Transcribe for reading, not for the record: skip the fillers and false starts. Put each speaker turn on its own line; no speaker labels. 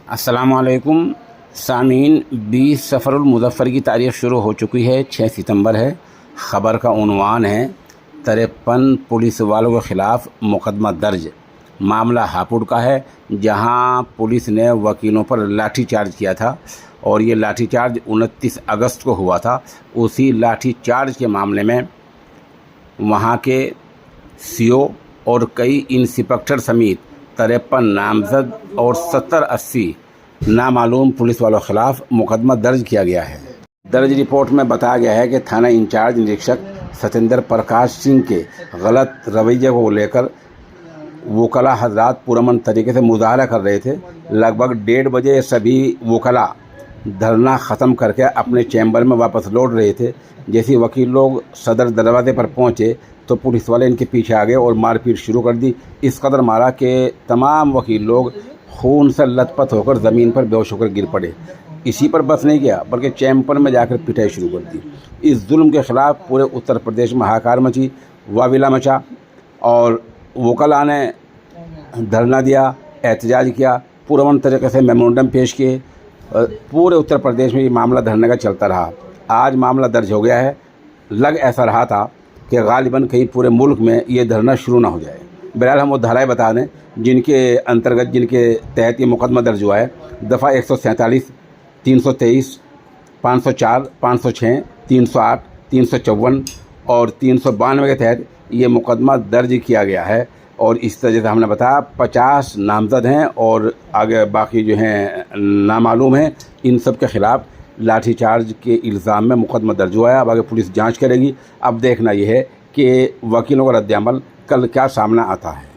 अस्सलामुअलैकुम सामीन। 20 सफ़रुल मुज़फ़्फ़र की तारीख़ शुरू हो चुकी है। 6 सितंबर है। ख़बर का उन्वान है 53 पुलिस वालों के ख़िलाफ़ मुकदमा दर्ज। मामला हापुड़ का है, जहां पुलिस ने वकीलों पर लाठीचार्ज किया था और ये लाठीचार्ज 29 अगस्त को हुआ था। उसी लाठीचार्ज के मामले में वहां के सीओ और कई इंस्पेक्टर समेत 53 नामजद और 70-80 नामालूम पुलिस वालों के खिलाफ मुकदमा दर्ज किया गया है। दर्ज रिपोर्ट में बताया गया है कि थाना इंचार्ज निरीक्षक सत्येंद्र प्रकाश सिंह के गलत रवैये को लेकर वकला हजरात पुरअमन तरीके से मुजाहरा कर रहे थे। लगभग 1:30 बजे सभी वकला धरना ख़त्म करके अपने चैम्बर में वापस लौट रहे थे। जैसे वकील लोग सदर दरवाजे पर पहुंचे तो पुलिस वाले इनके पीछे आ गए और मारपीट शुरू कर दी। इस कदर मारा कि तमाम वकील लोग खून से लथपथ होकर ज़मीन पर बेहोश होकर गिर पड़े। इसी पर बस नहीं किया बल्कि चैम्बर में जाकर पिटाई शुरू कर दी। इस जुल्म के ख़िलाफ़ पूरे उत्तर प्रदेश में हाहाकार मची, वाविला मचा और वकला ने धरना दिया, एहतजाज किया, पुरअमन तरीके से मेमोरेंडम पेश किए। पूरे उत्तर प्रदेश में ये मामला धरने का चलता रहा। आज मामला दर्ज हो गया है। लग ऐसा रहा था कि गालिबन कहीं पूरे मुल्क में ये धरना शुरू ना हो जाए। बहरहाल हम वो धाराएँ बता दें जिनके अंतर्गत, जिनके तहत ये मुकदमा दर्ज हुआ है। दफ़ा 147, 323, 504, 506, 308, 354 और 392 के तहत ये मुकदमा दर्ज किया गया है। और इस तरह से हमने बताया 50 नामजद हैं और आगे बाकी जो हैं नामालूम हैं। इन सब के ख़िलाफ़ लाठीचार्ज के इल्ज़ाम में मुकदमा दर्ज हुआ है। अब आगे पुलिस जांच करेगी। अब देखना यह है कि वकीलों का रद्द अमल कल क्या सामना आता है।